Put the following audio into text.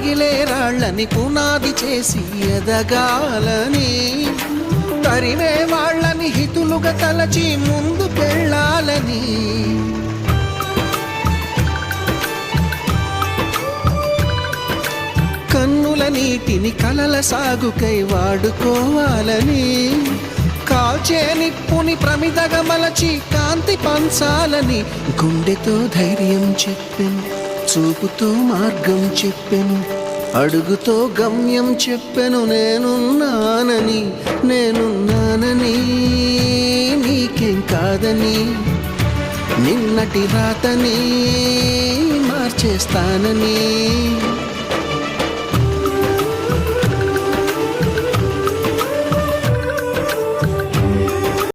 రగిలే రాళ్ళని పునాది చేసి ఎదగాలని, తరిమే వాళ్ళని హితులుగా తలచి ముందుకెళ్ళాలని, కన్నుల నీటిని కలల సాగుకై వాడుకోవాలని, కాల్చే నిప్పుని ప్రమిదగా మలచి కాంతి పంచాలని, గుండెతో ధైర్యం చెప్పెను, చూపుతో మార్గం చెప్పెను, అడుగుతో గమ్యం చెప్పెను. నేనున్నానని నీకేం కాదని, నిన్నటి రాతని మార్చేస్తానని.